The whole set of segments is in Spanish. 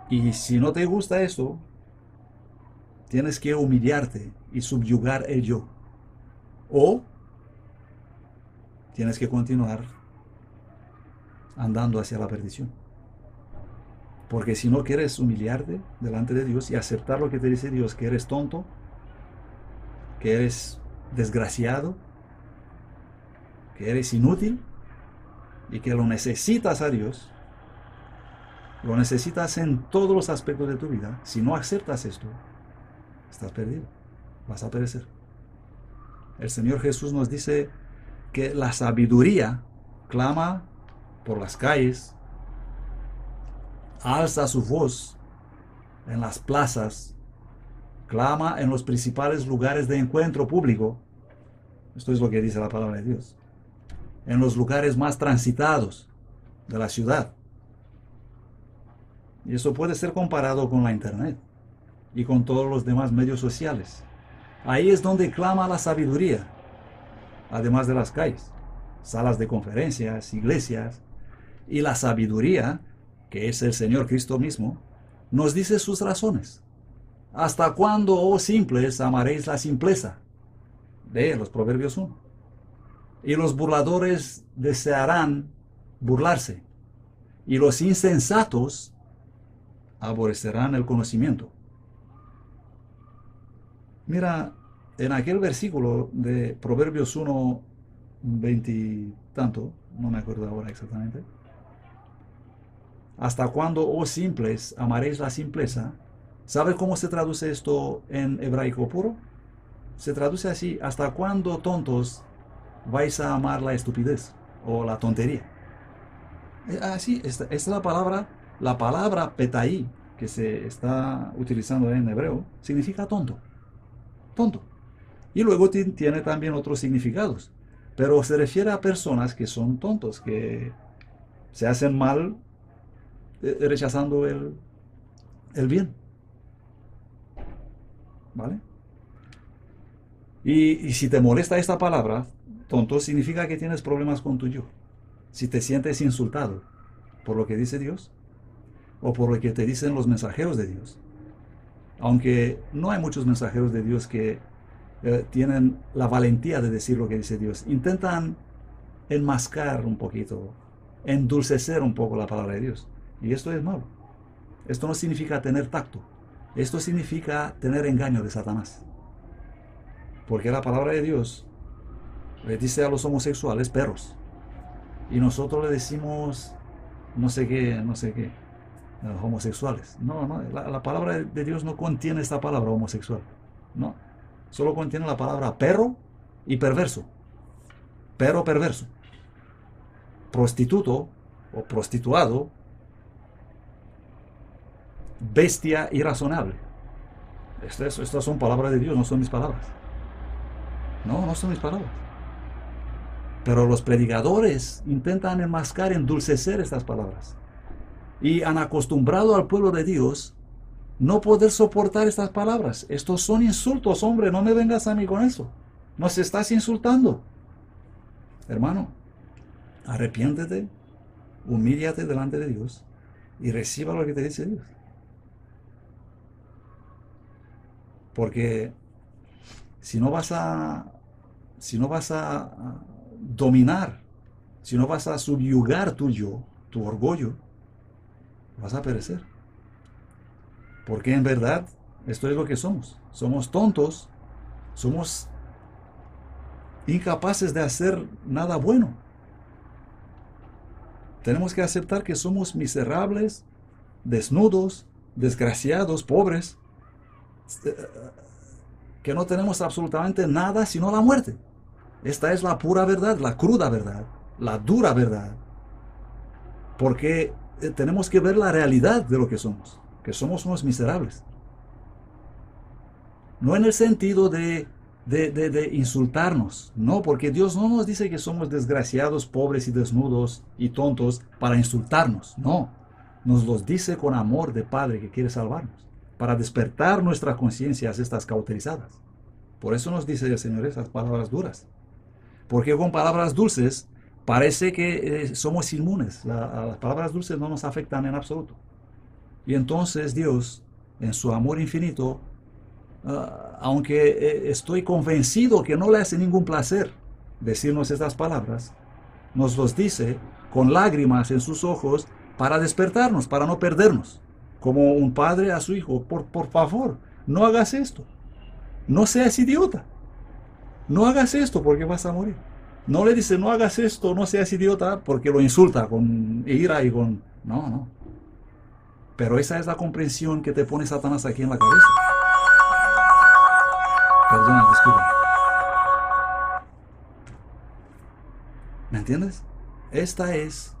Y si no te gusta eso, tienes que humillarte y subyugar el yo. O tienes que continuar andando hacia la perdición. Porque si no quieres humillarte delante de Dios y aceptar lo que te dice Dios, que eres tonto, que eres desgraciado, que eres inútil y que lo necesitas a Dios, lo necesitas en todos los aspectos de tu vida, si no aceptas esto, estás perdido, vas a perecer. El Señor Jesús nos dice que la sabiduría clama por las calles, alza su voz en las plazas, clama en los principales lugares de encuentro público. Esto es lo que dice la palabra de Dios. En los lugares más transitados de la ciudad. Y eso puede ser comparado con la internet y con todos los demás medios sociales. Ahí es donde clama la sabiduría, además de las calles, salas de conferencias, iglesias. Y la sabiduría, que es el Señor Cristo mismo, nos dice sus razones. ¿Hasta cuándo, oh simples, amaréis la simpleza? De los Proverbios 1. Y los burladores desearán burlarse, y los insensatos aborrecerán el conocimiento. Mira, en aquel versículo de Proverbios 1, 20 y tanto, no me acuerdo ahora exactamente. ¿Hasta cuándo, oh simples, amaréis la simpleza? ¿Sabe cómo se traduce esto en hebraico puro? Se traduce así: ¿hasta cuándo, tontos, vais a amar la estupidez o la tontería? Así, esta es la palabra petaí, que se está utilizando en hebreo, significa tonto, tonto. Y luego tiene también otros significados, pero se refiere a personas que son tontos, que se hacen mal rechazando el bien, ¿vale? Y si te molesta esta palabra, tonto, significa que tienes problemas con tu yo. Si te sientes insultado por lo que dice Dios o por lo que te dicen los mensajeros de Dios, aunque no hay muchos mensajeros de Dios que tienen la valentía de decir lo que dice Dios, intentan enmascar un poquito, endulcecer un poco la palabra de Dios. Y esto es malo. Esto no significa tener tacto. Esto significa tener engaño de Satanás. Porque la palabra de Dios le dice a los homosexuales perros. Y nosotros le decimos no sé qué, no sé qué, homosexuales. No, no, la palabra de Dios no contiene esta palabra homosexual. No, solo contiene la palabra perro y perverso. Perro perverso. Prostituto o prostituado. Bestia irrazonable. Estas son palabras de Dios, no son mis palabras. No, no son mis palabras. Pero los predicadores intentan enmascar, endulcecer estas palabras. Y han acostumbrado al pueblo de Dios no poder soportar estas palabras. Estos son insultos, hombre, no me vengas a mí con eso. Nos estás insultando. Hermano, arrepiéntete, humíllate delante de Dios y reciba lo que te dice Dios. Porque si no vas a, si no vas a dominar, si no vas a subyugar tu yo, tu orgullo, vas a perecer. Porque en verdad esto es lo que somos. Somos tontos, somos incapaces de hacer nada bueno. Tenemos que aceptar que somos miserables, desnudos, desgraciados, pobres, que no tenemos absolutamente nada sino la muerte. Esta es la pura verdad, la cruda verdad, la dura verdad. Porque tenemos que ver la realidad de lo que somos unos miserables. No en el sentido de insultarnos, no, porque Dios no nos dice que somos desgraciados, pobres y desnudos y tontos para insultarnos, no. Nos los dice con amor de Padre que quiere salvarnos, para despertar nuestras conciencias estas cauterizadas. Por eso nos dice el Señor esas palabras duras. Porque con palabras dulces parece que somos inmunes. Las palabras dulces no nos afectan en absoluto. Y entonces Dios, en su amor infinito, aunque estoy convencido que no le hace ningún placer decirnos estas palabras, nos los dice con lágrimas en sus ojos para despertarnos, para no perdernos. Como un padre a su hijo, por favor, no hagas esto. No seas idiota. No hagas esto porque vas a morir. No le dice, no hagas esto, no seas idiota, porque lo insulta con ira y con... No, no. Pero esa es la comprensión que te pone Satanás aquí en la cabeza. Perdona, disculpa. ¿Me entiendes? Esta es...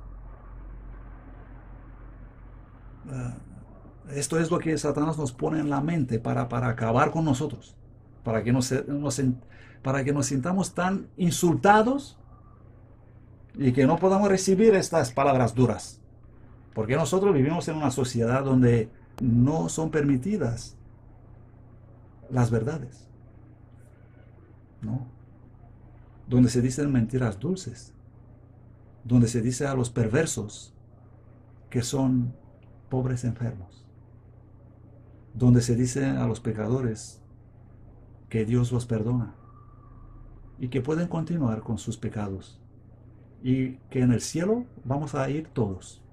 esto es lo que Satanás nos pone en la mente para acabar con nosotros. Para que para que nos sintamos tan insultados y que no podamos recibir estas palabras duras. Porque nosotros vivimos en una sociedad donde no son permitidas las verdades, ¿no? Donde se dicen mentiras dulces, donde se dice a los perversos que son pobres enfermos, donde se dice a los pecadores que Dios los perdona y que pueden continuar con sus pecados y que en el cielo vamos a ir todos,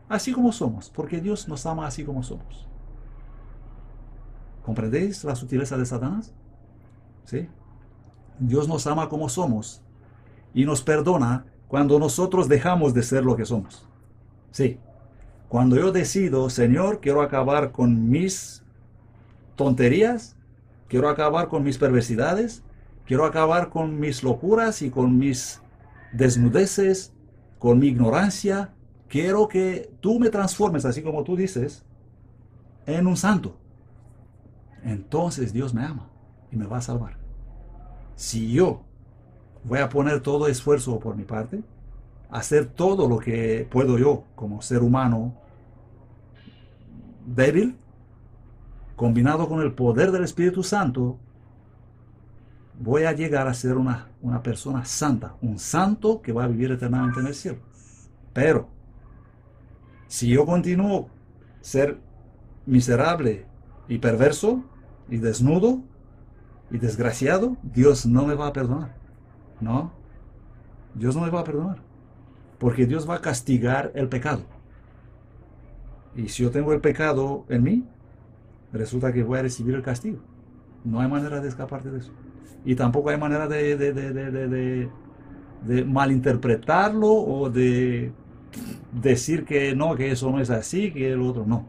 así como somos, porque Dios nos ama así como somos. ¿Comprendéis la sutileza de Satanás? ¿Sí? Dios nos ama como somos y nos perdona cuando nosotros dejamos de ser lo que somos. Sí, cuando yo decido, Señor, quiero acabar con mis tonterías, quiero acabar con mis perversidades, quiero acabar con mis locuras y con mis desnudeces, con mi ignorancia, quiero que tú me transformes, así como tú dices, en un santo. Entonces Dios me ama y me va a salvar. Si yo voy a poner todo esfuerzo por mi parte, hacer todo lo que puedo yo como ser humano débil, combinado con el poder del Espíritu Santo, voy a llegar a ser una persona santa, un santo que va a vivir eternamente en el cielo. Pero, si yo continúo ser miserable y perverso y desnudo y desgraciado, Dios no me va a perdonar. No, Dios no me va a perdonar. Porque Dios va a castigar el pecado. Y si yo tengo el pecado en mí, resulta que voy a recibir el castigo. No hay manera de escaparte de eso. Y tampoco hay manera de malinterpretarlo o de decir que no, que eso no es así, que el otro no.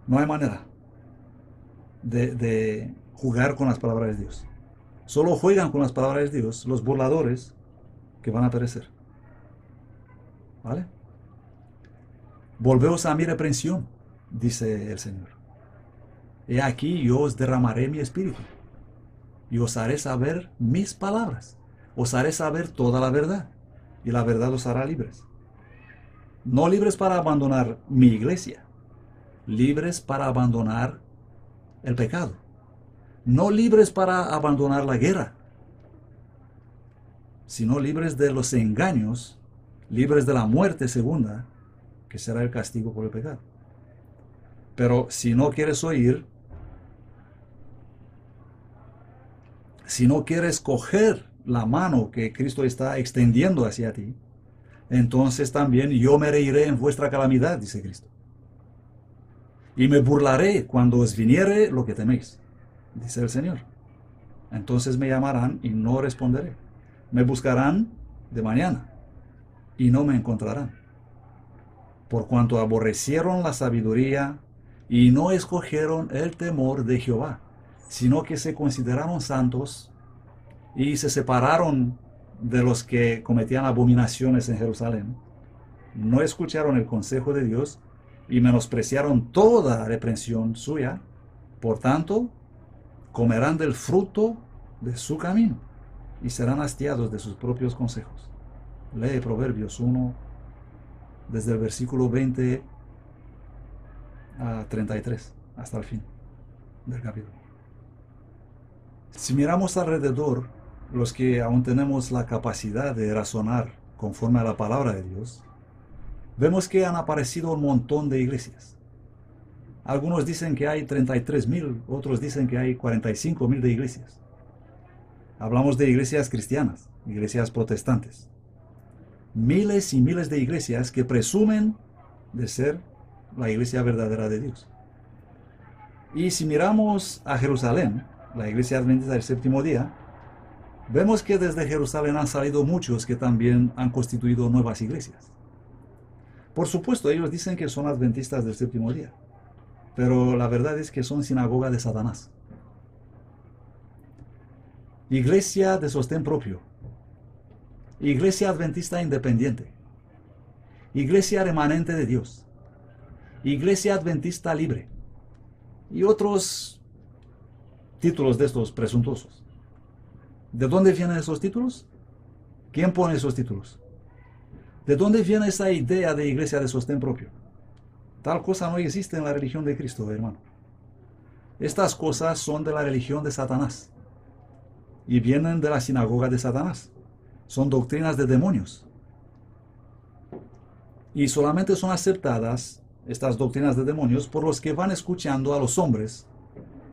No hay manera de jugar con las palabras de Dios. Solo juegan con las palabras de Dios los burladores que van a perecer. ¿Vale? Volveos a mi reprensión, dice el Señor. He aquí yo os derramaré mi espíritu y os haré saber mis palabras. Os haré saber toda la verdad y la verdad os hará libres. No libres para abandonar mi iglesia, libres para abandonar el pecado. No libres para abandonar la guerra, sino libres de los engaños, libres de la muerte segunda, que será el castigo por el pecado. Pero si no quieres oír, si no quieres coger la mano que Cristo está extendiendo hacia ti, entonces también yo me reiré en vuestra calamidad, dice Cristo. Y me burlaré cuando os viniere lo que teméis, dice el Señor. Entonces me llamarán y no responderé. Me buscarán de mañana y no me encontrarán. Por cuanto aborrecieron la sabiduría y no escogieron el temor de Jehová, sino que se consideraron santos y se separaron de los que cometían abominaciones en Jerusalén. No escucharon el consejo de Dios y menospreciaron toda reprensión suya. Por tanto, comerán del fruto de su camino y serán hastiados de sus propios consejos. Lee Proverbios 1, desde el versículo 20 a 33, hasta el fin del capítulo. Si miramos alrededor, los que aún tenemos la capacidad de razonar conforme a la palabra de Dios, vemos que han aparecido un montón de iglesias. Algunos dicen que hay 33.000, otros dicen que hay 45.000 de iglesias. Hablamos de iglesias cristianas, iglesias protestantes. Miles y miles de iglesias que presumen de ser la iglesia verdadera de Dios. Y si miramos a Jerusalén, la iglesia adventista del séptimo día, vemos que desde Jerusalén han salido muchos que también han constituido nuevas iglesias. Por supuesto, ellos dicen que son adventistas del séptimo día, pero la verdad es que son sinagoga de Satanás. Iglesia de sostén propio, iglesia adventista independiente, iglesia remanente de Dios, iglesia adventista libre y otros títulos de estos presuntuosos. ¿De dónde vienen esos títulos? ¿Quién pone esos títulos? ¿De dónde viene esa idea de iglesia de sostén propio? Tal cosa no existe en la religión de Cristo, hermano. Estas cosas son de la religión de Satanás y vienen de la sinagoga de Satanás. Son doctrinas de demonios. Y solamente son aceptadas estas doctrinas de demonios por los que van escuchando a los hombres